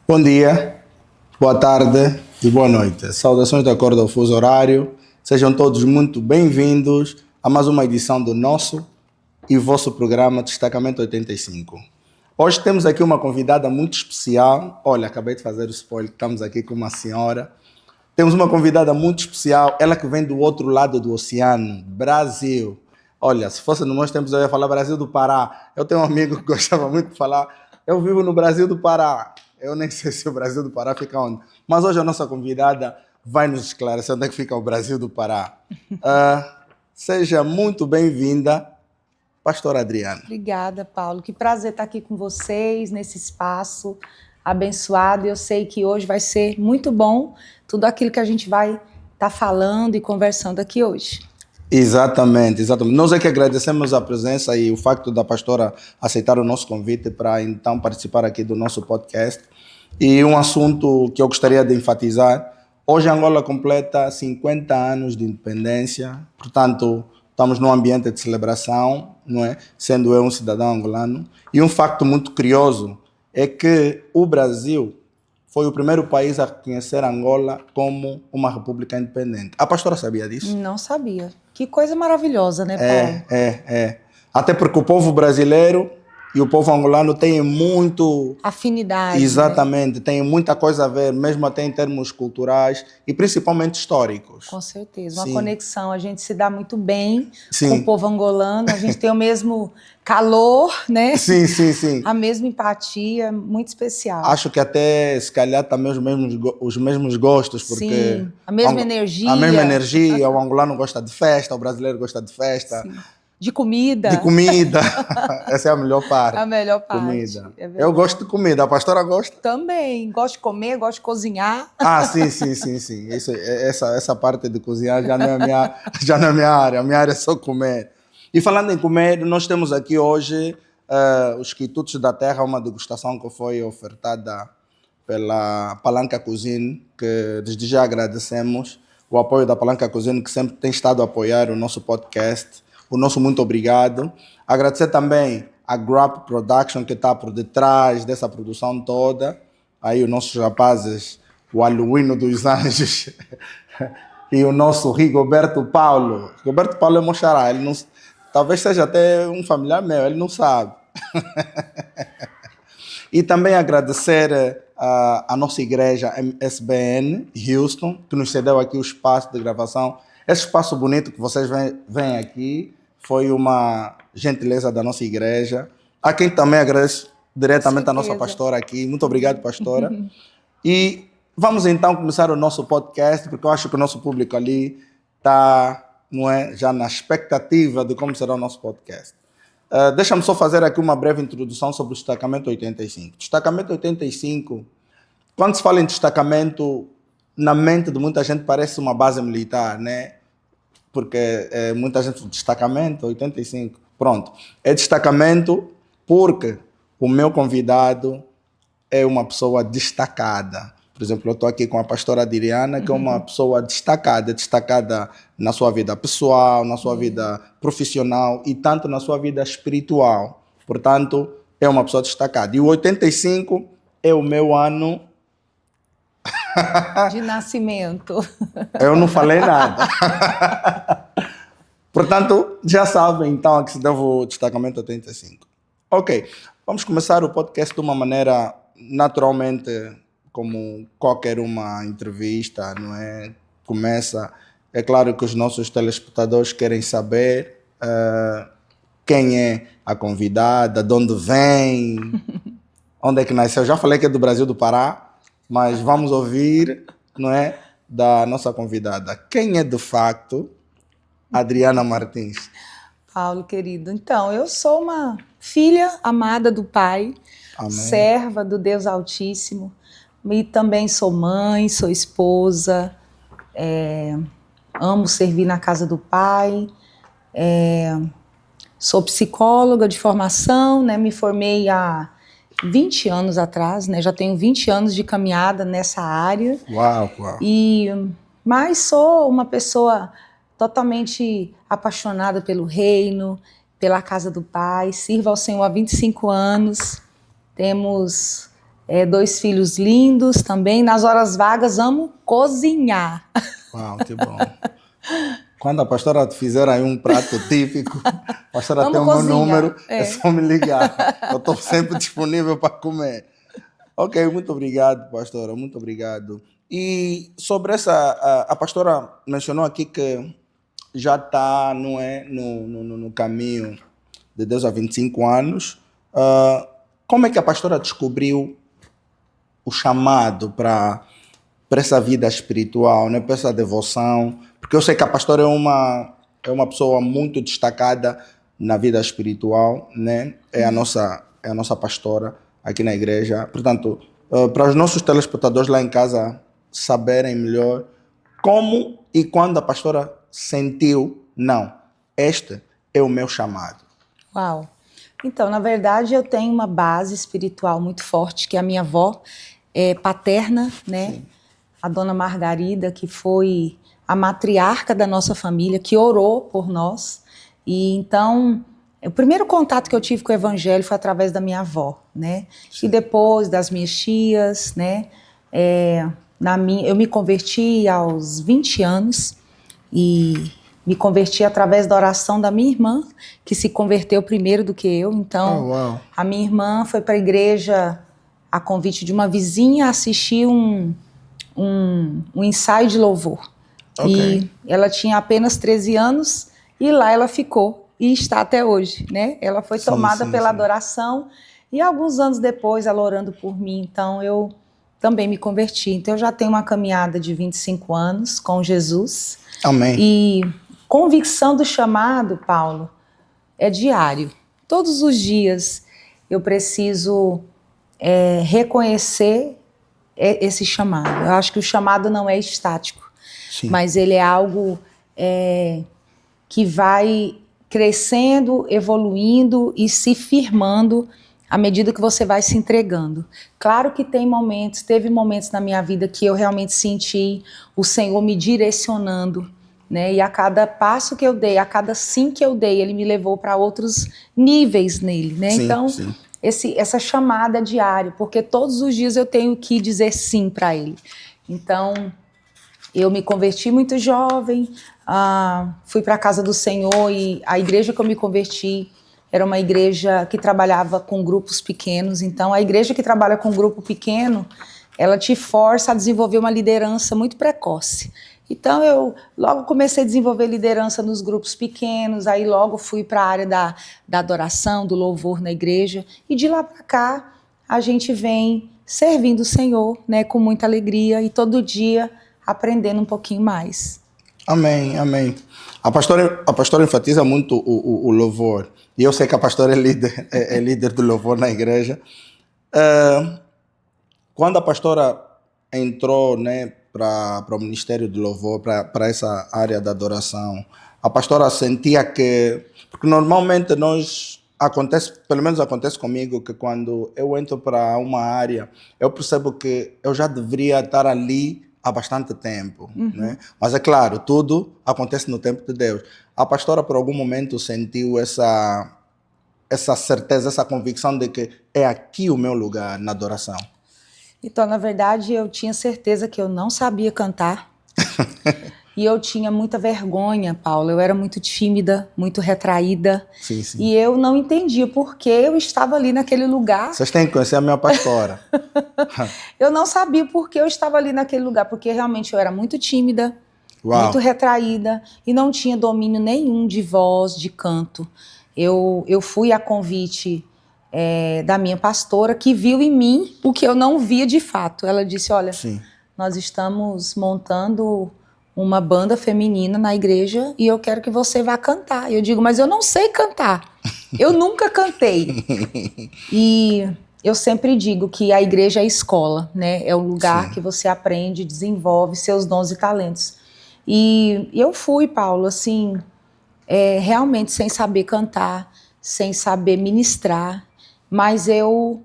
Bom dia, boa tarde e boa noite. Saudações de acordo ao fuso horário. Sejam todos muito bem-vindos a mais uma edição do nosso e vosso programa Destacamento 85. Hoje temos aqui uma convidada muito especial. Olha, acabei de fazer o spoiler, estamos aqui com uma senhora. Temos uma convidada muito especial, ela que vem do outro lado do oceano, Brasil. Olha, se fosse nos meus tempos eu ia falar Brasil do Pará. Eu tenho um amigo que gostava muito de falar, eu vivo no Brasil do Pará. Eu nem sei se o Brasil do Pará fica onde. Mas hoje a nossa convidada vai nos esclarecer onde é que fica o Brasil do Pará. Seja muito bem-vinda, Pastora Adriana. Obrigada, Paulo. Que prazer estar aqui com vocês nesse espaço abençoado. Eu sei que hoje vai ser muito bom tudo aquilo que a gente vai estar falando e conversando aqui hoje. Exatamente. Nós é que agradecemos a presença e o facto da pastora aceitar o nosso convite para então participar aqui do nosso podcast. E um assunto que eu gostaria de enfatizar, hoje Angola completa 50 anos de independência, portanto estamos num ambiente de celebração, não é? Sendo eu um cidadão angolano. E um facto muito curioso é que o Brasil foi o primeiro país a reconhecer Angola como uma república independente. A pastora sabia disso? Não sabia. Que coisa maravilhosa, né, Paulo? Até porque o povo brasileiro e o povo angolano têm muito... afinidade. Exatamente, tem muita coisa a ver, mesmo até em termos culturais e principalmente históricos. Com certeza, uma Sim. Conexão. A gente se dá muito bem Sim. com o povo angolano, a gente tem o mesmo calor, né? Sim. A mesma empatia, muito especial. Acho que até, se calhar, também os mesmos gostos, porque... Sim, a mesma energia. A mesma energia, o angolano gosta de festa, o brasileiro gosta de festa. Sim. De comida. De comida. Essa é a melhor parte. A melhor parte. Comida. É eu gosto de comida, a pastora gosta? Também. Gosto de comer, gosto de cozinhar. Sim. Essa parte de cozinhar já não é minha área. A minha área é só comer. E falando em comer, nós temos aqui hoje os Quitutos da Terra, uma degustação que foi ofertada pela Palanca Cuisine, que desde já agradecemos o apoio da Palanca Cuisine, que sempre tem estado a apoiar o nosso podcast. O nosso muito obrigado. Agradecer também a Grap Production, que está por detrás dessa produção toda. Aí os nossos rapazes, o Aluino dos Anjos e o nosso Rigoberto Paulo. Rigoberto Paulo é Moxará, ele não, talvez seja até um familiar meu, ele não sabe. E também agradecer a nossa igreja SBN Houston, que nos cedeu aqui o espaço de gravação. Esse espaço bonito que vocês veem aqui foi uma gentileza da nossa igreja, a quem também agradeço diretamente a nossa pastora aqui. Muito obrigado, pastora. E vamos então começar o nosso podcast, porque eu acho que o nosso público ali está, não é, já na expectativa de como será o nosso podcast. Deixa-me só fazer aqui uma breve introdução sobre o Destacamento 85. Destacamento 85, quando se fala em destacamento, na mente de muita gente parece uma base militar, né? Porque muita gente fala destacamento 85. Pronto. É destacamento porque o meu convidado é uma pessoa destacada. Por exemplo, eu estou aqui com a pastora Adriana, que é uma pessoa destacada na sua vida pessoal, na sua vida profissional e tanto na sua vida espiritual. Portanto, é uma pessoa destacada. E o 85 é o meu ano... de nascimento. Eu não falei nada. Portanto, já sabem então a que se deve o Destacamento 85. Ok, vamos começar o podcast de uma maneira naturalmente, como qualquer uma entrevista, não é? Começa, é claro que os nossos telespectadores querem saber quem é a convidada, de onde vem, onde é que nasceu. Já falei que é do Brasil do Pará, mas vamos ouvir, não é, da nossa convidada. Quem é, de facto, Adriana Martins? Paulo, querido, então, eu sou uma filha amada do Pai, Amém. Serva do Deus Altíssimo, e também sou mãe, sou esposa, amo servir na casa do Pai, sou psicóloga de formação, né, me formei há 20 anos atrás, né? Já tenho 20 anos de caminhada nessa área. Uau. Mas sou uma pessoa totalmente apaixonada pelo reino, pela casa do Pai, sirvo ao Senhor há 25 anos, temos 2 filhos lindos também. Nas horas vagas, amo cozinhar. Uau, que bom. Quando a pastora fizer aí um prato típico, a pastora tem o meu número, é só me ligar. Eu estou sempre disponível para comer. Ok, muito obrigado, pastora, muito obrigado. E sobre essa, a pastora mencionou aqui que já está, não é, no caminho de Deus há 25 anos. Como é que a pastora descobriu o chamado para essa vida espiritual, né? Para essa devoção? Porque eu sei que a pastora é uma pessoa muito destacada na vida espiritual, né? É a nossa pastora aqui na igreja. Portanto, para os nossos telespectadores lá em casa saberem melhor como e quando a pastora sentiu, não, este é o meu chamado. Uau! Então, na verdade, eu tenho uma base espiritual muito forte, que é a minha avó paterna, né? Sim. A dona Margarida, que foi a matriarca da nossa família, que orou por nós. E então, o primeiro contato que eu tive com o evangelho foi através da minha avó, né? Sim. E depois das minhas tias, né? Eu me converti aos 20 anos e me converti através da oração da minha irmã, que se converteu primeiro do que eu. Então, a minha irmã foi para a igreja a convite de uma vizinha assistir um ensaio de louvor. Okay. E ela tinha apenas 13 anos e lá ela ficou e está até hoje, né? Ela foi tomada pela adoração e alguns anos depois ela orando por mim, então eu também me converti. Então eu já tenho uma caminhada de 25 anos com Jesus. Amém. E convicção do chamado, Paulo, é diário. Todos os dias eu preciso reconhecer esse chamado. Eu acho que o chamado não é estático. Sim. Mas ele é algo que vai crescendo, evoluindo e se firmando à medida que você vai se entregando. Claro que teve momentos na minha vida que eu realmente senti o Senhor me direcionando, né? E a cada passo que eu dei, a cada sim que eu dei, Ele me levou para outros níveis nele, né? Sim, então, sim. Essa chamada diária, porque todos os dias eu tenho que dizer sim para Ele. Então, eu me converti muito jovem, fui para a casa do Senhor e a igreja que eu me converti era uma igreja que trabalhava com grupos pequenos. Então, a igreja que trabalha com grupo pequeno, ela te força a desenvolver uma liderança muito precoce. Então, eu logo comecei a desenvolver liderança nos grupos pequenos, aí logo fui para a área da adoração, do louvor na igreja, e de lá para cá, a gente vem servindo o Senhor, né, com muita alegria e todo dia aprendendo um pouquinho mais. Amém, amém. A pastora enfatiza muito o louvor, e eu sei que a pastora é líder do louvor na igreja. Quando a pastora entrou, né, para o Ministério do Louvor, para essa área da adoração, a pastora sentia que... Porque normalmente pelo menos acontece comigo, que quando eu entro para uma área, eu percebo que eu já deveria estar ali há bastante tempo. Uhum. Né? Mas é claro, tudo acontece no tempo de Deus. A pastora, por algum momento, sentiu essa certeza, essa convicção de que é aqui o meu lugar na adoração. Então, na verdade, eu tinha certeza que eu não sabia cantar. E eu tinha muita vergonha, Paulo. Eu era muito tímida, muito retraída. Sim, sim. E eu não entendia por que eu estava ali naquele lugar. Vocês têm que conhecer a minha pastora. Eu não sabia por que eu estava ali naquele lugar, porque realmente eu era muito tímida, Uau. Muito retraída e não tinha domínio nenhum de voz, de canto. Eu fui a convite da minha pastora, que viu em mim o que eu não via de fato. Ela disse, olha, sim, nós estamos montando uma banda feminina na igreja e eu quero que você vá cantar. Eu digo, mas eu não sei cantar. Eu nunca cantei. E eu sempre digo que a igreja é a escola, né? É o lugar, sim, que você aprende, desenvolve seus dons e talentos. E eu fui, Paulo, assim, realmente sem saber cantar, sem saber ministrar, mas eu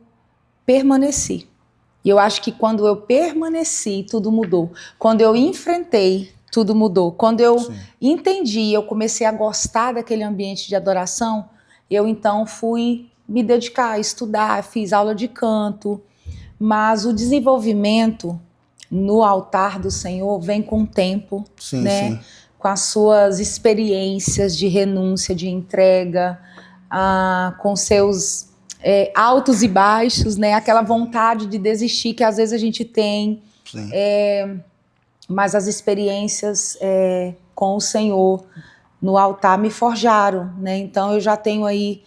permaneci. E eu acho que quando eu permaneci, tudo mudou. Quando eu enfrentei, tudo mudou. Quando eu, sim, entendi, eu comecei a gostar daquele ambiente de adoração, eu então fui me dedicar a estudar, fiz aula de canto, mas o desenvolvimento no altar do Senhor vem com o tempo, Sim, né? sim. Com as suas experiências de renúncia, de entrega, com seus altos e baixos, né? Aquela vontade de desistir que às vezes a gente tem, Sim. mas as experiências com o Senhor no altar me forjaram, né? Então eu já tenho aí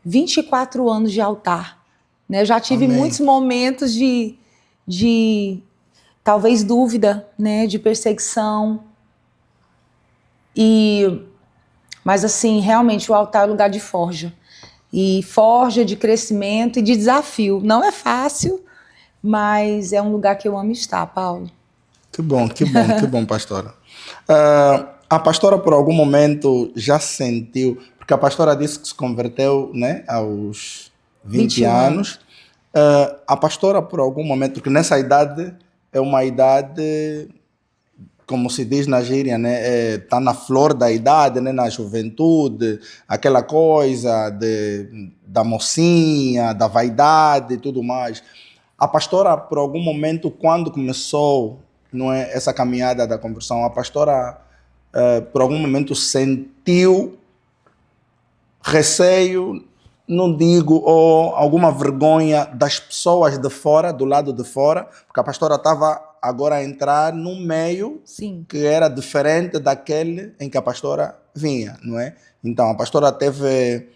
24 anos de altar, né? Eu já tive Amém. muitos momentos de talvez dúvida, né? De perseguição. Mas assim, realmente o altar é lugar de forja. E forja de crescimento e de desafio. Não é fácil, mas é um lugar que eu amo estar, Paulo. Que bom, que bom, que bom, pastora. A pastora, por algum momento, já sentiu, porque a pastora disse que se converteu, né, aos 20 21 anos. A pastora, por algum momento, porque nessa idade é uma idade, como se diz na gíria, né, tá na flor da idade, né, na juventude, aquela coisa da mocinha, da vaidade e tudo mais. A pastora, por algum momento, quando começou, não é, essa caminhada da conversão, a pastora, por algum momento, sentiu receio, não digo, ou alguma vergonha das pessoas de fora, do lado de fora, porque a pastora estava agora a entrar num meio Sim. que era diferente daquele em que a pastora vinha, não é? Então, a pastora teve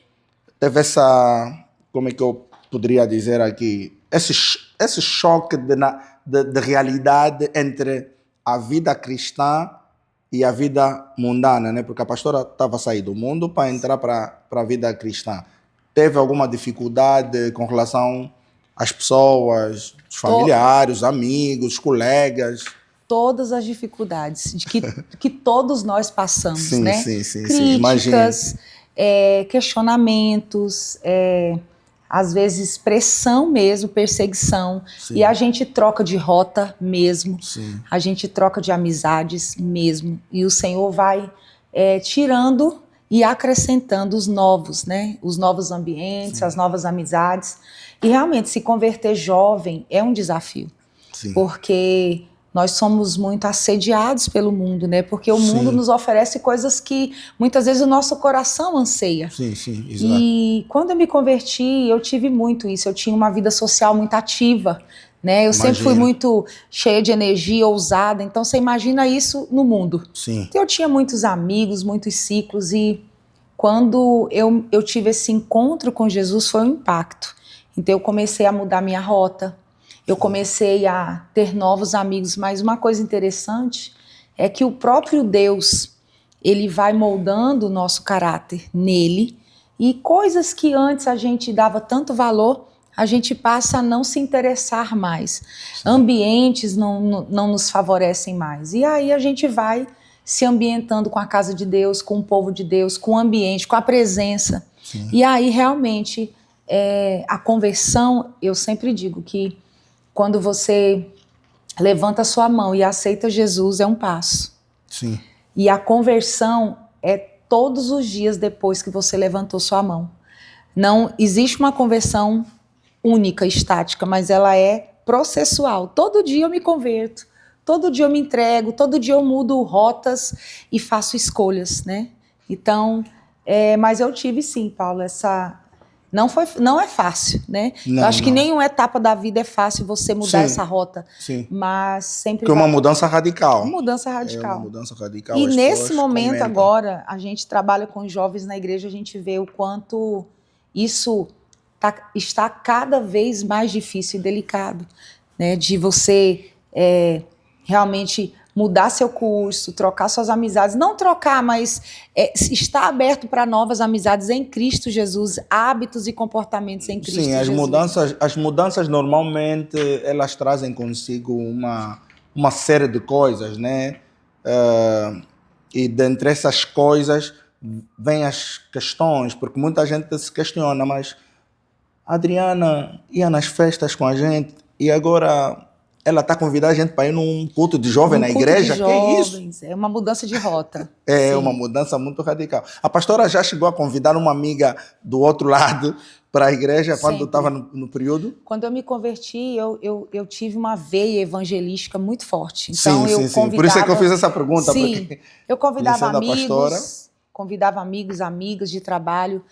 essa, como é que eu poderia dizer aqui, esse choque de realidade entre a vida cristã e a vida mundana, né? Porque a pastora estava a sair do mundo para entrar para a vida cristã. Teve alguma dificuldade com relação às pessoas, os familiares, os amigos, os colegas? Todas as dificuldades que todos nós passamos, Sim, né? sim, sim, Críticas, questionamentos, às vezes pressão mesmo, perseguição. Sim. E a gente troca de rota mesmo, Sim. a gente troca de amizades mesmo. E o Senhor vai tirando e acrescentando os novos, né? Os novos ambientes, Sim. as novas amizades. E realmente se converter jovem é um desafio. Sim. Porque nós somos muito assediados pelo mundo, né? Porque o Sim. mundo nos oferece coisas que muitas vezes o nosso coração anseia. Sim, sim, exato. E quando eu me converti, eu tive muito isso. Eu tinha uma vida social muito ativa, né? Eu sempre fui muito cheia de energia, ousada. Então você imagina isso no mundo. Sim. Então, eu tinha muitos amigos, muitos ciclos. E quando eu tive esse encontro com Jesus, foi um impacto. Então eu comecei a mudar minha rota. Eu comecei a ter novos amigos, mas uma coisa interessante é que o próprio Deus, ele vai moldando o nosso caráter nele, e coisas que antes a gente dava tanto valor, a gente passa a não se interessar mais. Sim. Ambientes não nos favorecem mais. E aí a gente vai se ambientando com a casa de Deus, com o povo de Deus, com o ambiente, com a presença. Sim. E aí realmente a conversão, eu sempre digo que quando você levanta a sua mão e aceita Jesus, é um passo. Sim. E a conversão é todos os dias depois que você levantou sua mão. Não existe uma conversão única, estática, mas ela é processual. Todo dia eu me converto, todo dia eu me entrego, todo dia eu mudo rotas e faço escolhas, né? Então, mas eu tive sim, Paulo, essa... Não é fácil, né? Não, eu acho que nenhuma etapa da vida é fácil você mudar essa rota. Sim. Mas sempre porque é uma mudança radical. Uma mudança radical. É uma mudança radical. E nesse momento agora, a gente trabalha com jovens na igreja, a gente vê o quanto isso está cada vez mais difícil e delicado, né? De você realmente mudar seu curso, trocar suas amizades, não trocar, mas estar aberto para novas amizades em Cristo Jesus, hábitos e comportamentos em Cristo Jesus. Sim, as mudanças normalmente elas trazem consigo uma série de coisas, né? E dentre essas coisas vêm as questões, porque muita gente se questiona, mas a Adriana ia nas festas com a gente e agora ela está convidando a gente para ir num culto de jovem na igreja. De que é isso? jovens, é uma mudança de rota. É Sim. uma mudança muito radical. A pastora já chegou a convidar uma amiga do outro lado para a igreja quando estava no período? Quando eu me converti, eu tive uma veia evangelística muito forte. Então, sim. Por isso é que eu fiz essa pergunta. Sim, eu convidava pastora, amigos, amigas de trabalho,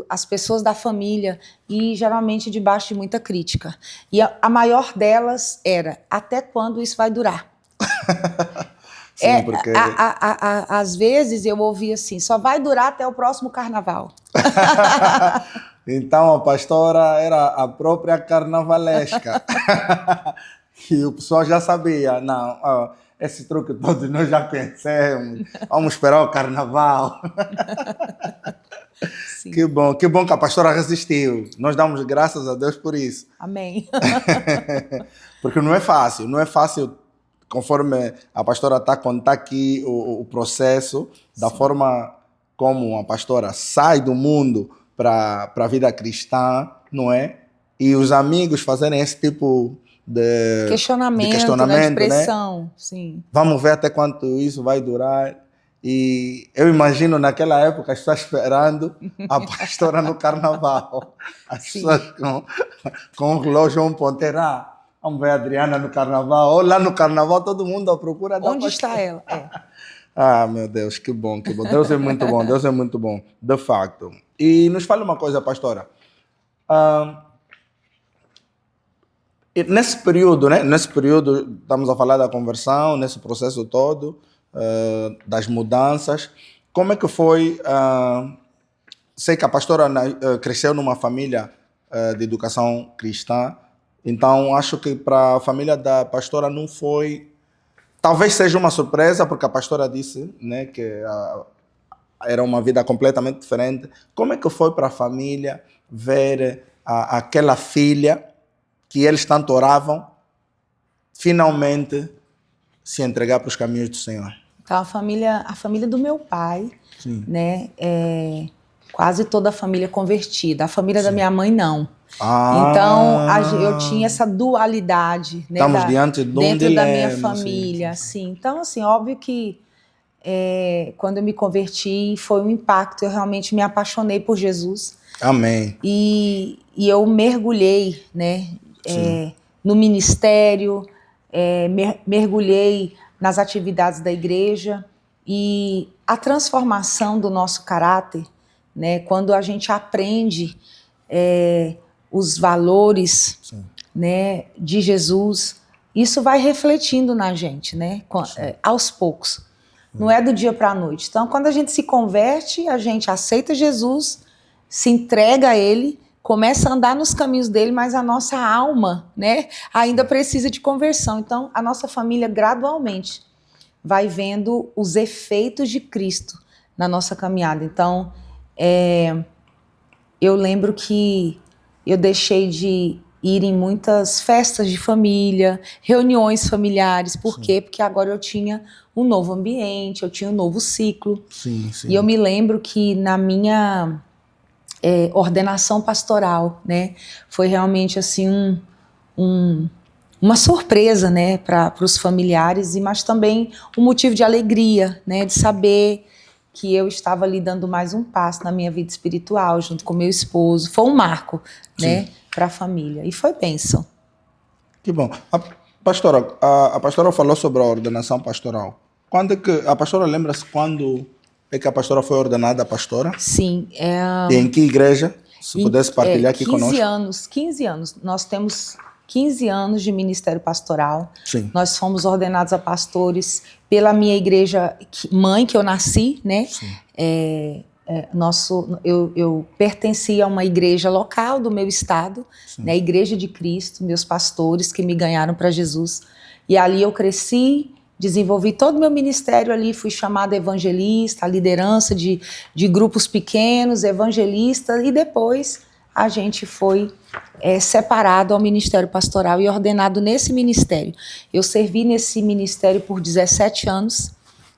as pessoas da família, e geralmente debaixo de muita crítica. E a maior delas era: até quando isso vai durar? Sim, porque... Às vezes eu ouvia assim: só vai durar até o próximo carnaval. Então a pastora era a própria carnavalesca. E o pessoal já sabia, não, esse truque todos nós já conhecemos, vamos esperar o carnaval. Sim. Que bom que a pastora resistiu. Nós damos graças a Deus por isso. Amém. Porque não é fácil, conforme a pastora está a contar aqui o processo, da forma como a pastora sai do mundo para a vida cristã, não é? E os amigos fazerem esse tipo de questionamento, né? De pressão, né? Sim. Vamos ver até quanto isso vai durar. E eu imagino naquela época as pessoas esperando a pastora no carnaval. As pessoas com o relógio um ponteiro. Vamos ver a Adriana no carnaval. Ou lá no carnaval todo mundo à procura da Onde pastora. Está ela? É. Ah, meu Deus, que bom. Deus é muito bom, Deus é muito bom, de facto. E nos fala uma coisa, pastora. Nesse período, né? Nesse período, estamos a falar da conversão, nesse processo todo, das mudanças. Como é que foi? Sei que a pastora cresceu numa família de educação cristã, então acho que para a família da pastora não foi... Talvez seja uma surpresa, porque a pastora disse, né, que era uma vida completamente diferente. Como é que foi para a família ver aquela filha que eles tanto oravam finalmente se entregar para os caminhos do Senhor? Então, a família do meu pai, né, quase toda a família convertida. A família da minha mãe, não. Então, eu tinha essa dualidade, né, estamos diante de um dentro dilema, da minha família. Sim. Então, assim, óbvio que quando eu me converti, foi um impacto. Eu realmente me apaixonei por Jesus. Amém. E eu mergulhei, né, no ministério, mergulhei nas atividades da igreja, e a transformação do nosso caráter, né, quando a gente aprende os valores, né, de Jesus, isso vai refletindo na gente, né, aos poucos. Não é do dia para a noite. Então, quando a gente se converte, a gente aceita Jesus, se entrega a Ele, começa a andar nos caminhos dele, mas a nossa alma, né, ainda precisa de conversão. Então, a nossa família gradualmente vai vendo os efeitos de Cristo na nossa caminhada. Então, eu lembro que eu deixei de ir em muitas festas de família, reuniões familiares. Por quê? Porque agora eu tinha um novo ambiente, eu tinha um novo ciclo. E eu me lembro que na minha ordenação pastoral, né, foi realmente assim uma surpresa, né, para os familiares, mas também um motivo de alegria, né, de saber que eu estava ali dando mais um passo na minha vida espiritual, junto com meu esposo. Foi um marco, né, para a família, e foi bênção. Que bom. A pastora falou sobre a ordenação pastoral. Quando é que a pastora lembra-se quando é que a pastora foi ordenada pastora? Sim. E em que igreja? Se pudesse partilhar aqui conosco. 15 anos. Nós temos 15 anos de ministério pastoral. Sim. Nós fomos ordenados a pastores pela minha igreja mãe, que eu nasci, né? Eu pertencia a uma igreja local do meu estado, né? Igreja de Cristo, meus pastores que me ganharam para Jesus. E ali eu cresci, desenvolvi todo o meu ministério ali, fui chamada evangelista, a liderança de grupos pequenos, evangelista, e depois a gente foi separado ao ministério pastoral e ordenado nesse ministério. Eu servi nesse ministério por 17 anos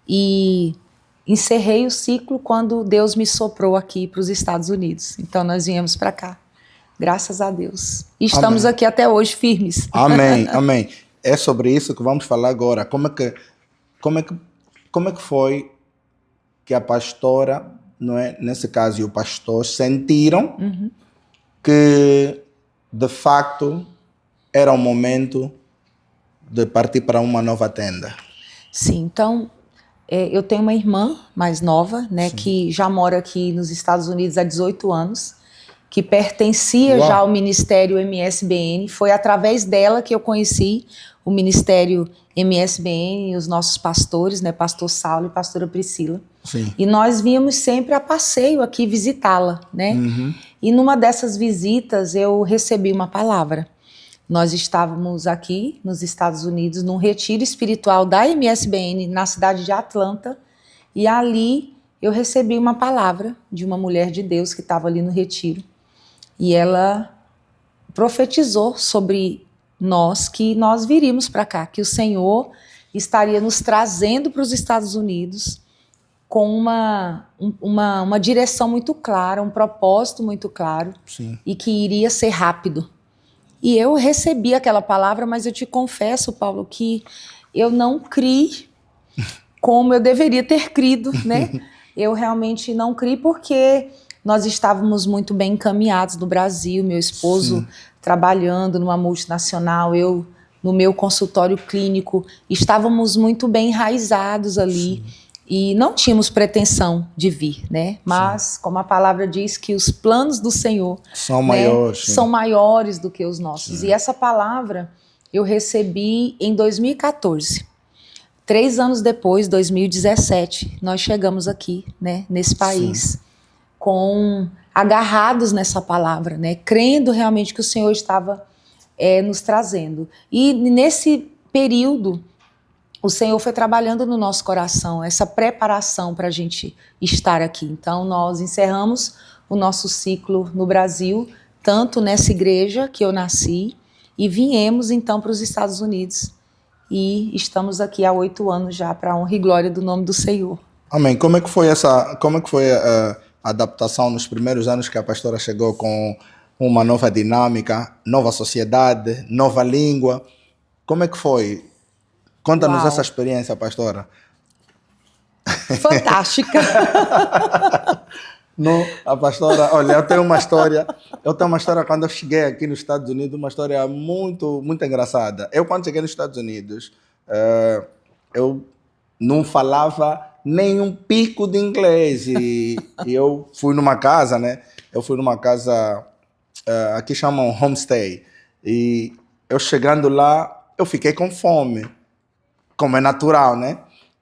e encerrei o ciclo quando Deus me soprou aqui para os Estados Unidos. Então nós viemos para cá, graças a Deus. E estamos aqui até hoje firmes. Amém, amém. é sobre isso que vamos falar agora. Como é que foi que a pastora, não é, nesse caso, e o pastor sentiram que, de facto, era o momento de partir para uma nova tenda? Sim, então, eu tenho uma irmã mais nova, né, que já mora aqui nos Estados Unidos há 18 anos, que pertencia já ao Ministério MSBN. Foi através dela que eu conheci o Ministério MSBN e os nossos pastores, né, pastor Saulo e pastora Priscila. Sim. E nós víamos sempre a passeio aqui visitá-la, né? E numa dessas visitas eu recebi uma palavra. Nós estávamos aqui nos Estados Unidos num retiro espiritual da MSBN na cidade de Atlanta, e ali eu recebi uma palavra de uma mulher de Deus que estava ali no retiro, e ela profetizou sobre nós que nós viríamos para cá, que o Senhor estaria nos trazendo para os Estados Unidos com uma direção muito clara, um propósito muito claro. Sim. E que iria ser rápido. E eu recebi aquela palavra, mas eu te confesso, Paulo, que eu não criei como eu deveria ter crido, né? Eu realmente não criei porque nós estávamos muito bem encaminhados no Brasil, meu esposo trabalhando numa multinacional, eu no meu consultório clínico, estávamos muito bem enraizados ali. E não tínhamos pretensão de vir, né? Mas, como a palavra diz, que os planos do Senhor são maiores do que os nossos. E essa palavra eu recebi em 2014. 3 anos depois, 2017, nós chegamos aqui, né, nesse país, agarrados nessa palavra, né? Crendo realmente que o Senhor estava nos trazendo. E nesse período, o Senhor foi trabalhando no nosso coração, essa preparação para a gente estar aqui. Então, nós encerramos o nosso ciclo no Brasil, tanto nessa igreja que eu nasci, e viemos, então, para os Estados Unidos. E estamos aqui há 8 anos já, para a honra e glória do nome do Senhor. Amém. Como é que foi a adaptação nos primeiros anos que a pastora chegou com uma nova dinâmica, nova sociedade, nova língua? Como é que foi? Conta-nos essa experiência, pastora. Fantástica. Não, a pastora, olha, eu tenho uma história quando eu cheguei aqui nos Estados Unidos, uma história muito, muito engraçada. Eu, quando cheguei nos Estados Unidos, eu não falava nem um pico de inglês. E eu fui numa casa, né? Aqui chamam homestay. E eu chegando lá, eu fiquei com fome. Como é natural, né?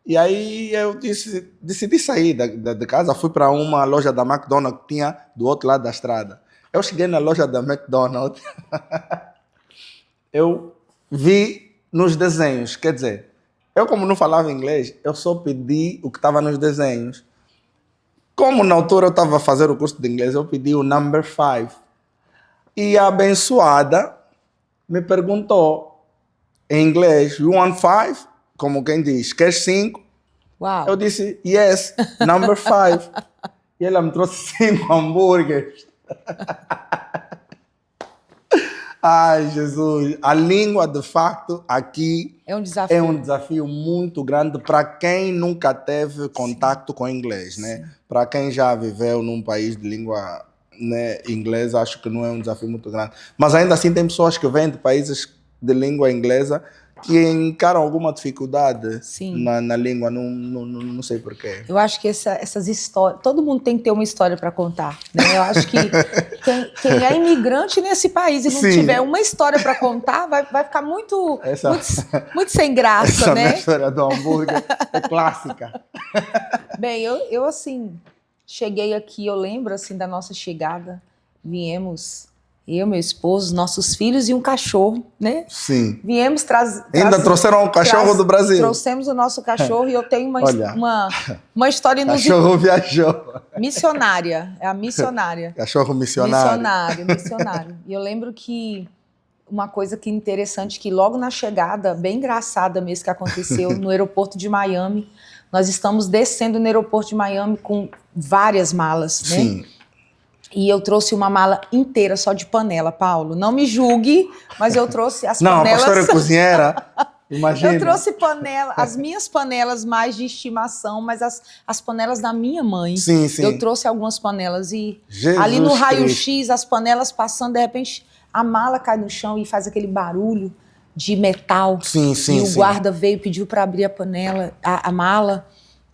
E aí eu decidi sair de casa, fui para uma loja da McDonald's que tinha do outro lado da estrada. Eu cheguei na loja da McDonald's, eu vi nos desenhos, quer dizer, eu como não falava inglês, eu só pedi o que estava nos desenhos. Como na altura eu estava a fazer o curso de inglês, eu pedi o number 5. E a abençoada me perguntou em inglês, you want 5? Como quem diz, quer 5? Uau. Eu disse, yes, number 5. E ela me trouxe 5 hambúrgueres. Ai, Jesus. A língua, de facto, aqui é um desafio muito grande para quem nunca teve contato com inglês, né? Para quem já viveu num país de língua, né, inglesa, acho que não é um desafio muito grande. Mas ainda assim tem pessoas que vêm de países de língua inglesa que encaram alguma dificuldade na língua, não sei porquê. Eu acho que essas histórias, todo mundo tem que ter uma história para contar, né? Eu acho que quem é imigrante nesse país e não tiver uma história para contar, vai ficar muito sem graça, né? Essa história do hambúrguer é clássica. Bem, eu assim, cheguei aqui, eu lembro assim da nossa chegada, viemos... Eu, meu esposo, nossos filhos e um cachorro, né? Sim. Viemos Ainda trouxeram um cachorro do Brasil. Trouxemos o nosso cachorro e eu tenho uma história inusitada. Cachorro viajou. Missionária, é a missionária. Cachorro missionário. Missionário. E eu lembro que uma coisa que interessante, que logo na chegada, bem engraçada mesmo que aconteceu, no aeroporto de Miami, nós estamos descendo no aeroporto de Miami com várias malas, né? Sim. E eu trouxe uma mala inteira só de panela, Paulo. Não me julgue, mas eu trouxe as panelas... Não, a pastora é cozinheira, imagina. Eu trouxe panela, as minhas panelas mais de estimação, mas as panelas da minha mãe. Sim, sim. Eu trouxe algumas panelas e Jesus ali no raio-x, Cristo. as panelas passando, de repente a mala cai no chão e faz aquele barulho de metal. Sim, sim, e o sim. guarda veio e pediu para abrir a panela, a mala,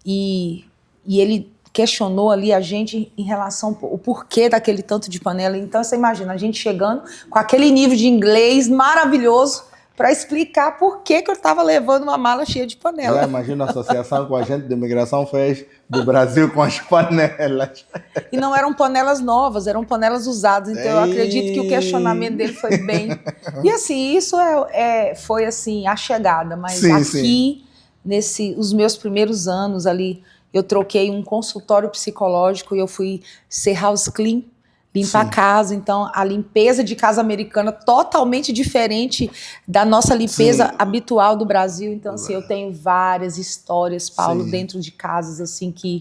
e ele questionou ali a gente em relação ao porquê daquele tanto de panela. Então você imagina, a gente chegando com aquele nível de inglês maravilhoso para explicar por que eu estava levando uma mala cheia de panela. Imagina a associação que o agente de imigração fez do Brasil com as panelas. E não eram panelas novas, eram panelas usadas. Então eu acredito que o questionamento dele foi bem... E assim, isso foi assim, a chegada. Mas sim, aqui, os meus primeiros anos ali, eu troquei um consultório psicológico e eu fui ser house clean, limpar a casa. Então, a limpeza de casa americana totalmente diferente da nossa limpeza habitual do Brasil. Então, assim, eu tenho várias histórias, Paulo, dentro de casas assim que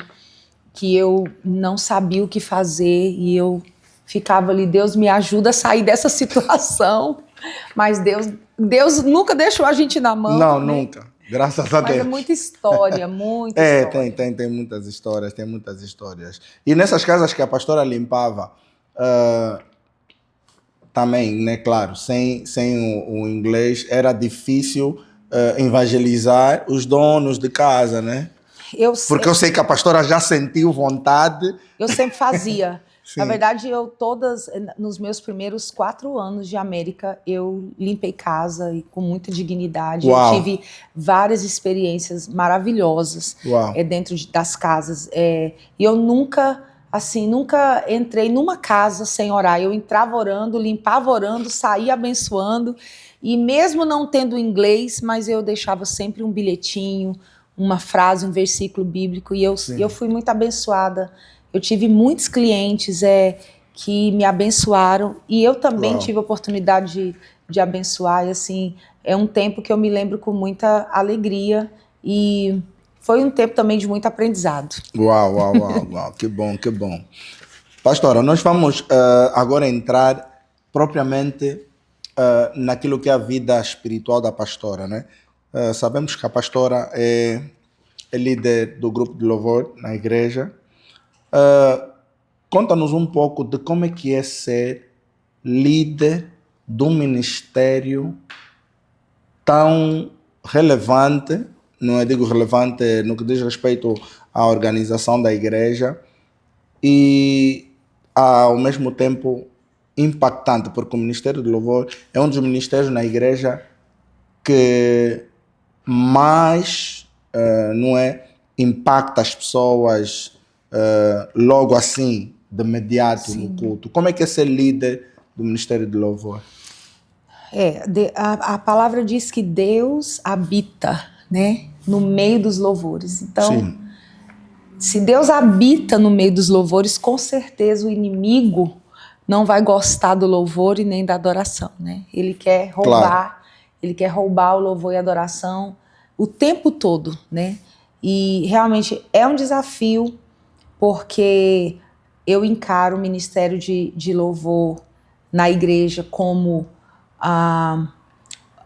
eu não sabia o que fazer e eu ficava ali, Deus me ajuda a sair dessa situação. Mas Deus nunca deixou a gente na mão. Não, né? nunca. Graças a Deus. Mas é muita história, muita história. Tem muitas histórias, tem muitas histórias. E nessas casas que a pastora limpava, também, né, claro, sem o inglês, era difícil evangelizar os donos de casa, né? Porque eu sei que a pastora já sentiu vontade. Eu sempre fazia. Na verdade, nos meus primeiros 4 anos de América, eu limpei casa e com muita dignidade. Uau. Eu tive várias experiências maravilhosas dentro das casas. E eu nunca entrei numa casa sem orar. Eu entrava orando, limpava orando, saía abençoando. E mesmo não tendo inglês, mas eu deixava sempre um bilhetinho, uma frase, um versículo bíblico. E eu fui muito abençoada. Eu tive muitos clientes que me abençoaram e eu também tive a oportunidade de abençoar. E assim, é um tempo que eu me lembro com muita alegria e foi um tempo também de muito aprendizado. Uau. Que bom, que bom. Pastora, nós vamos agora entrar propriamente naquilo que é a vida espiritual da pastora, né? Sabemos que a pastora é líder do grupo de louvor na igreja. Conta-nos um pouco de como é que é ser líder de um ministério tão relevante, não é digo relevante no que diz respeito à organização da igreja, e ao mesmo tempo impactante, porque o Ministério de Louvor é um dos ministérios na igreja que mais impacta as pessoas logo assim, de imediato no culto. Como é que é ser líder do Ministério de Louvor? A palavra diz que Deus habita, né, no meio dos louvores. Então, se Deus habita no meio dos louvores, com certeza o inimigo não vai gostar do louvor e nem da adoração, né? Ele quer roubar, ele quer roubar o louvor e a adoração o tempo todo, né? E realmente é um desafio, porque eu encaro o ministério de louvor na igreja como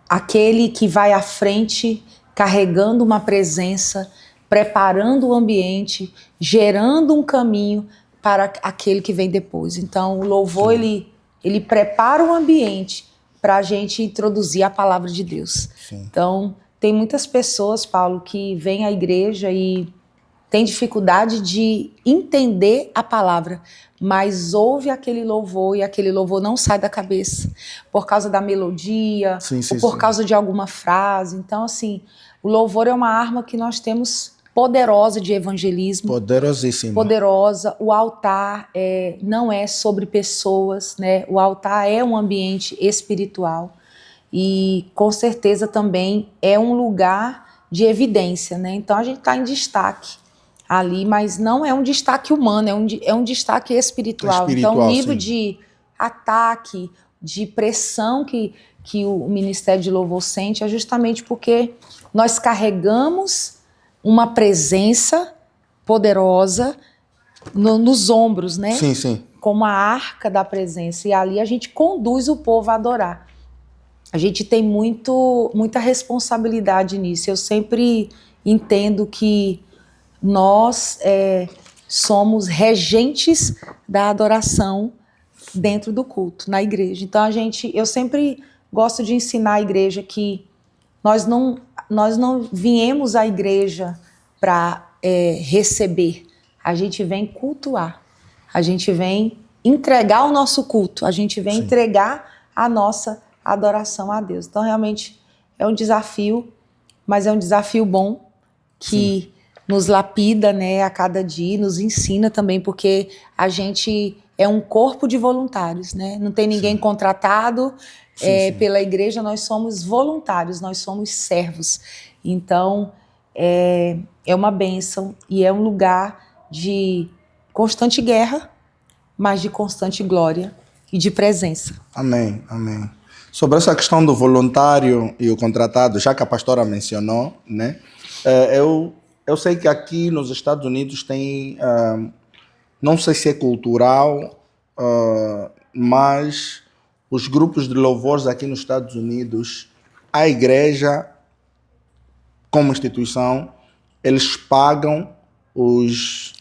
aquele que vai à frente carregando uma presença, preparando o ambiente, gerando um caminho para aquele que vem depois. Então o louvor ele prepara o ambiente para a gente introduzir a palavra de Deus. Então tem muitas pessoas, Paulo, que vêm à igreja e tem dificuldade de entender a palavra, mas ouve aquele louvor e aquele louvor não sai da cabeça por causa da melodia ou por causa de alguma frase. Então, assim, o louvor é uma arma que nós temos poderosa de evangelismo. Poderosíssima. Poderosa. O altar não é sobre pessoas, né? O altar é um ambiente espiritual e, com certeza, também é um lugar de evidência, né? Então, a gente está em destaque ali, mas não é um destaque humano, é um destaque espiritual. Então, o nível de ataque, de pressão que o Ministério de Louvor sente é justamente porque nós carregamos uma presença poderosa nos ombros, né? Sim. como a arca da presença, e ali a gente conduz o povo a adorar. A gente tem muita responsabilidade nisso. Eu sempre entendo que nós somos regentes da adoração dentro do culto, na igreja. Então eu sempre gosto de ensinar a igreja que nós não viemos à igreja para receber, a gente vem cultuar, a gente vem entregar o nosso culto, a gente vem entregar a nossa adoração a Deus. Então realmente é um desafio, mas é um desafio bom que nos lapida, né, a cada dia, nos ensina também, porque a gente é um corpo de voluntários, né? Não tem ninguém contratado pela igreja, nós somos voluntários, nós somos servos. Então, é uma bênção e é um lugar de constante guerra, mas de constante glória e de presença. Amém, amém. Sobre essa questão do voluntário e o contratado, já que a pastora mencionou, né? Eu sei que aqui nos Estados Unidos tem, não sei se é cultural, mas os grupos de louvores aqui nos Estados Unidos, a igreja, como instituição, eles pagam os,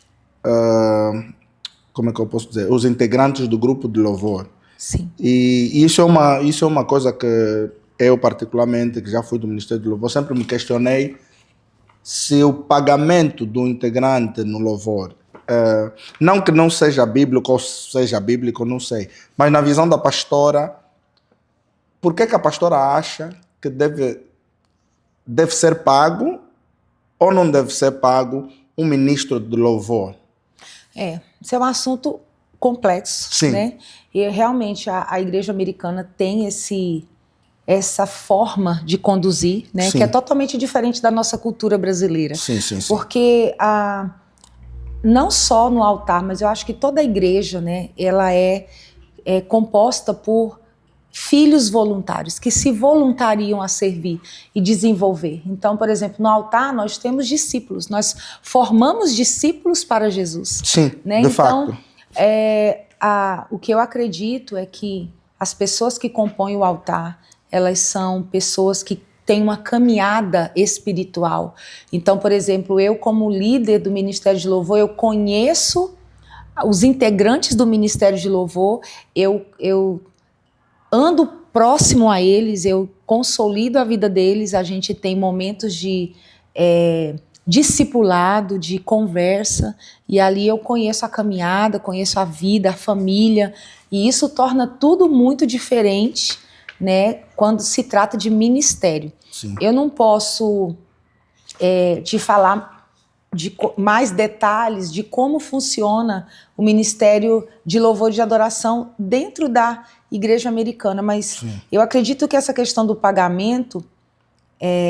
como é que eu posso dizer, os integrantes do grupo de louvor. Sim. E isso é uma coisa que eu particularmente, que já fui do Ministério de Louvor, sempre me questionei se o pagamento do integrante no louvor, não que não seja bíblico ou seja bíblico, não sei, mas na visão da pastora, por que a pastora acha que deve ser pago ou não deve ser pago um ministro de louvor? Isso é um assunto complexo, Sim. Né? E realmente a igreja americana tem essa forma de conduzir, né, que é totalmente diferente da nossa cultura brasileira. Sim. Porque não só no altar, mas eu acho que toda a igreja, né, ela é composta por filhos voluntários, que se voluntariam a servir e desenvolver. Então, por exemplo, no altar nós temos discípulos, nós formamos discípulos para Jesus. Sim, né? de Então, fato. O que eu acredito é que as pessoas que compõem o altar, elas são pessoas que têm uma caminhada espiritual. Então, por exemplo, eu como líder do Ministério de Louvor, eu conheço os integrantes do Ministério de Louvor, eu ando próximo a eles, eu consolido a vida deles, a gente tem momentos de discipulado, de conversa, e ali eu conheço a caminhada, conheço a vida, a família, e isso torna tudo muito diferente, né, quando se trata de ministério. Sim. Eu não posso te falar de mais detalhes de como funciona o Ministério de Louvor e de Adoração dentro da igreja americana, mas eu acredito que essa questão do pagamento,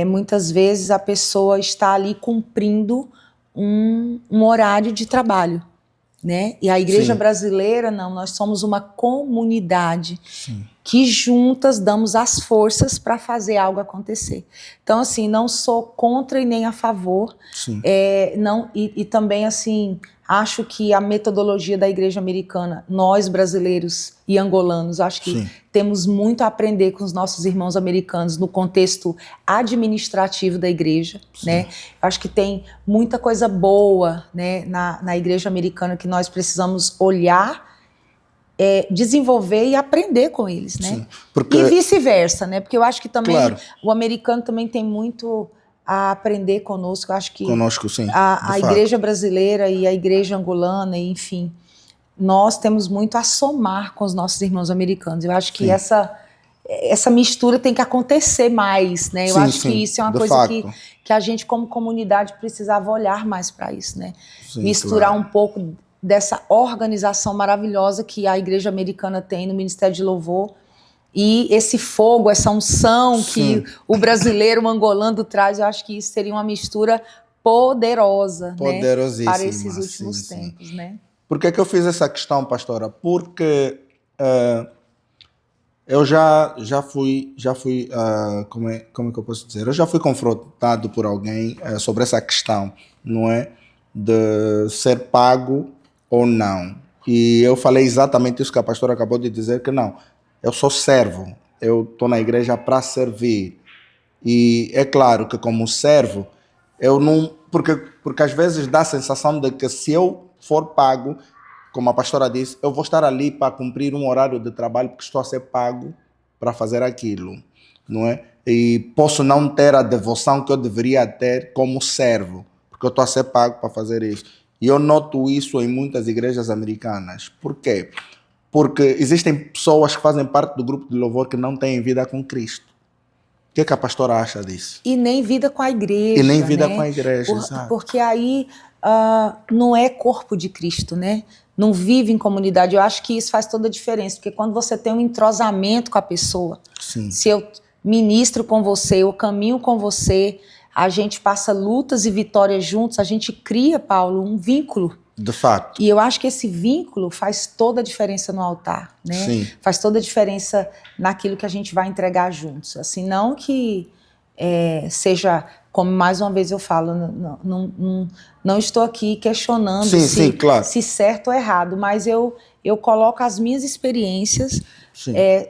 muitas vezes a pessoa está ali cumprindo um horário de trabalho, né? E a igreja brasileira, não, nós somos uma comunidade que juntas damos as forças para fazer algo acontecer. Então, assim, não sou contra e nem a favor. E também, assim, acho que a metodologia da igreja americana, nós brasileiros e angolanos, acho que temos muito a aprender com os nossos irmãos americanos no contexto administrativo da igreja, né? Acho que tem muita coisa boa, né, na igreja americana que nós precisamos olhar, desenvolver e aprender com eles, né? E vice-versa, né? Porque eu acho que também o americano também tem muito a aprender conosco. Eu acho que a igreja brasileira e a igreja angolana, e, enfim, nós temos muito a somar com os nossos irmãos americanos. Eu acho que essa mistura tem que acontecer mais, né? Eu acho que isso é uma coisa que a gente, como comunidade, precisava olhar mais para isso, né? Misturar um pouco dessa organização maravilhosa que a igreja americana tem no Ministério de Louvor e esse fogo, essa unção que o brasileiro, o angolano traz. Eu acho que isso seria uma mistura poderosa, né, para esses últimos tempos, né? Por que eu fiz essa questão, pastora? Porque eu já fui como é que eu posso dizer? Eu já fui confrontado por alguém sobre essa questão, não é? De ser pago ou não. E eu falei exatamente isso que a pastora acabou de dizer, que não, eu sou servo, eu estou na igreja para servir. E é claro que como servo, eu não... Porque às vezes dá a sensação de que se eu for pago, como a pastora disse, eu vou estar ali para cumprir um horário de trabalho porque estou a ser pago para fazer aquilo, não é? E posso não ter a devoção que eu deveria ter como servo, porque eu estou a ser pago para fazer isso. E eu noto isso em muitas igrejas americanas. Por quê? Porque existem pessoas que fazem parte do grupo de louvor que não têm vida com Cristo. O que é que a pastora acha disso? E nem vida com a igreja. E nem vida né? com a igreja, exato. Porque aí não é corpo de Cristo, né? Não vive em comunidade. Eu acho que isso faz toda a diferença, porque quando você tem um entrosamento com a pessoa, Sim. se eu ministro com você, eu caminho com você, a gente passa lutas e vitórias juntos, a gente cria, Paulo, um vínculo. De fato. E eu acho que esse vínculo faz toda a diferença no altar, né? Sim. Faz toda a diferença naquilo que a gente vai entregar juntos. Assim, não que seja, como mais uma vez eu falo, não estou aqui questionando sim, claro. se certo ou errado, mas eu coloco as minhas experiências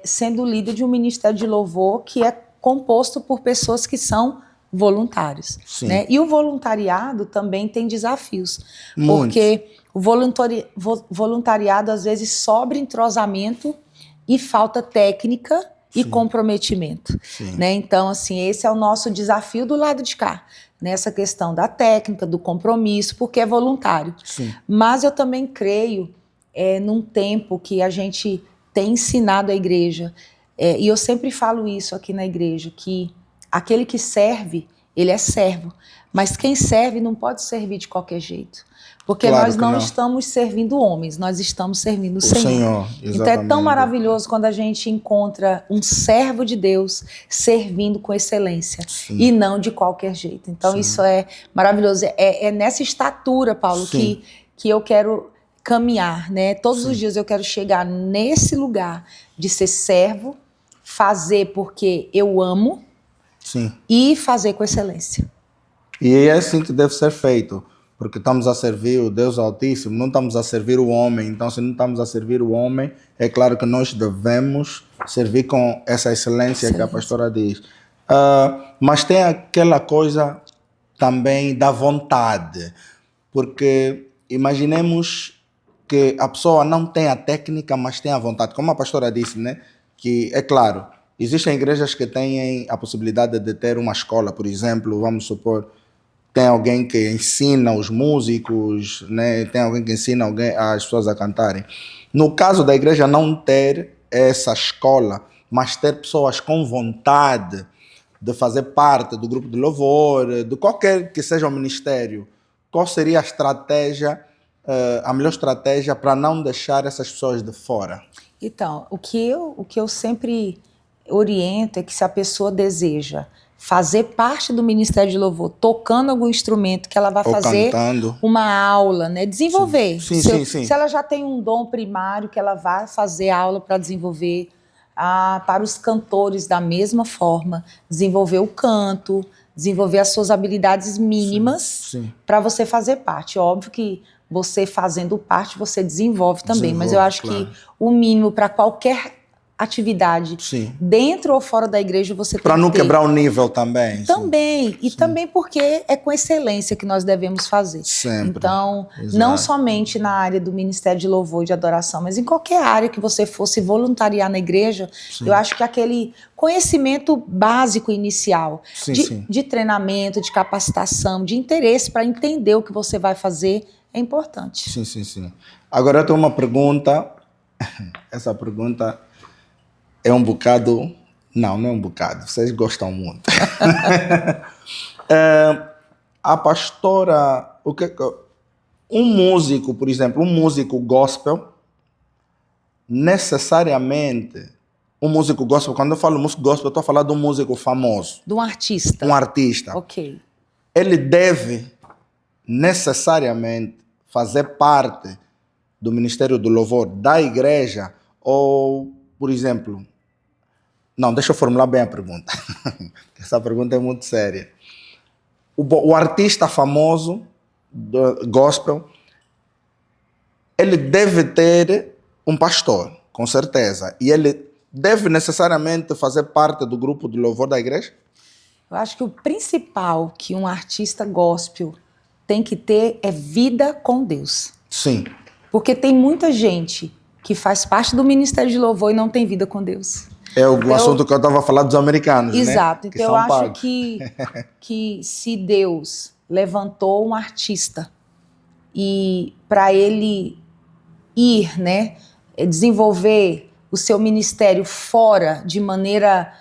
sendo líder de um ministério de louvor que é composto por pessoas que são voluntários. Né? E o voluntariado também tem desafios, porque o voluntariado às vezes sobra entrosamento e falta técnica e comprometimento. Né? Então, assim, esse é o nosso desafio do lado de cá, nessa questão da técnica, do compromisso, porque é voluntário. Mas eu também creio num tempo que a gente tem ensinado a igreja, e eu sempre falo isso aqui na igreja, que aquele que serve, ele é servo. Mas quem serve não pode servir de qualquer jeito. Porque claro nós não estamos servindo homens, nós estamos servindo o Senhor. Então é tão maravilhoso quando a gente encontra um servo de Deus servindo com excelência e não de qualquer jeito. Então isso é maravilhoso. É nessa estatura, Paulo, que eu quero caminhar, né? Todos os dias eu quero chegar nesse lugar de ser servo, fazer porque eu amo, e fazer com excelência. E é assim que deve ser feito, porque estamos a servir o Deus Altíssimo, não estamos a servir o homem. Então, se não estamos a servir o homem, é claro que nós devemos servir com essa excelência que a pastora diz. Mas tem aquela coisa também da vontade, porque imaginemos que a pessoa não tem a técnica, mas tem a vontade. Como a pastora disse, né? Que é claro, existem igrejas que têm a possibilidade de ter uma escola, por exemplo, vamos supor, tem alguém que ensina os músicos, né? Tem alguém que ensina as pessoas a cantarem. No caso da igreja não ter essa escola, mas ter pessoas com vontade de fazer parte do grupo de louvor, de qualquer que seja o ministério, qual seria a estratégia, a melhor estratégia para não deixar essas pessoas de fora? Então, o que eu sempre oriento é que se a pessoa deseja fazer parte do Ministério de Louvor, tocando algum instrumento, que ela vai fazer uma aula, né? Desenvolver. Sim. Se ela já tem um dom primário, que ela vai fazer aula para desenvolver. Para os cantores, da mesma forma, desenvolver o canto, desenvolver as suas habilidades mínimas para você fazer parte. Óbvio que você fazendo parte, você desenvolve também, mas eu acho que o mínimo para qualquer atividade, dentro ou fora da igreja, você tem que ter. Para não quebrar o nível também. Também, e também porque é com excelência que nós devemos fazer. Sempre. Então, não somente na área do Ministério de Louvor e de Adoração, mas em qualquer área que você fosse voluntariar na igreja, eu acho que aquele conhecimento básico inicial, de treinamento, de capacitação, de interesse para entender o que você vai fazer, é importante. Sim. Agora eu tenho uma pergunta, essa pergunta é um bocado... Não é um bocado, vocês gostam muito. A pastora... Um músico, por exemplo, um músico gospel, necessariamente... Um músico gospel, quando eu falo músico gospel, eu estou falando de um músico famoso. De um artista. Um artista. Ok. Ele deve necessariamente fazer parte do Ministério do Louvor da igreja ou, por exemplo... Não, deixa eu formular bem a pergunta. Essa pergunta é muito séria. O artista famoso do gospel, ele deve ter um pastor, com certeza. E ele deve necessariamente fazer parte do grupo de louvor da igreja? Eu acho que o principal que um artista gospel tem que ter é vida com Deus. Sim. Porque tem muita gente que faz parte do Ministério de Louvor e não tem vida com Deus. É o assunto que eu estava falando dos americanos, exato. né? Então eu acho que se Deus levantou um artista e para ele ir, né, desenvolver o seu ministério fora de maneira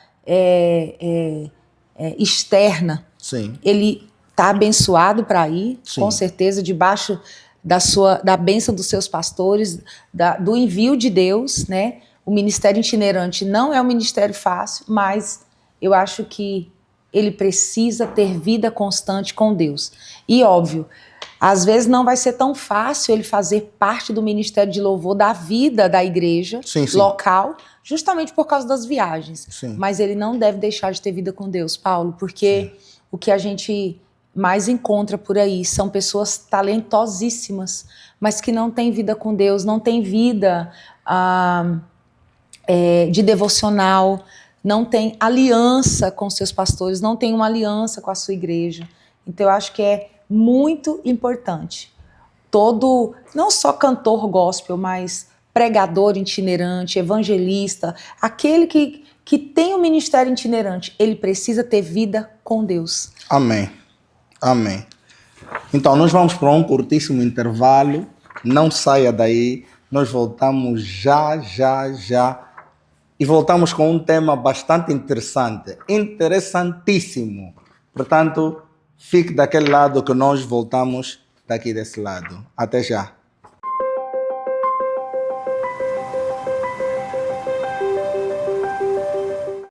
externa, sim, ele está abençoado para ir, sim, com certeza, debaixo da bênção dos seus pastores, do envio de Deus, né? O ministério itinerante não é um ministério fácil, mas eu acho que ele precisa ter vida constante com Deus. E óbvio, às vezes não vai ser tão fácil ele fazer parte do ministério de louvor da vida da igreja local, justamente por causa das viagens. Sim. Mas ele não deve deixar de ter vida com Deus, Paulo, porque o que a gente mais encontra por aí são pessoas talentosíssimas, mas que não têm vida com Deus, não têm vida de devocional, não tem aliança com seus pastores, não tem uma aliança com a sua igreja. Então eu acho que é muito importante. Não só cantor gospel, mas pregador itinerante, evangelista, aquele que tem um ministério itinerante, ele precisa ter vida com Deus. Amém. Amém. Então, nós vamos para um curtíssimo intervalo. Não saia daí. Nós voltamos já. E voltamos com um tema bastante interessante. Interessantíssimo. Portanto, fique daquele lado que nós voltamos daqui desse lado. Até já.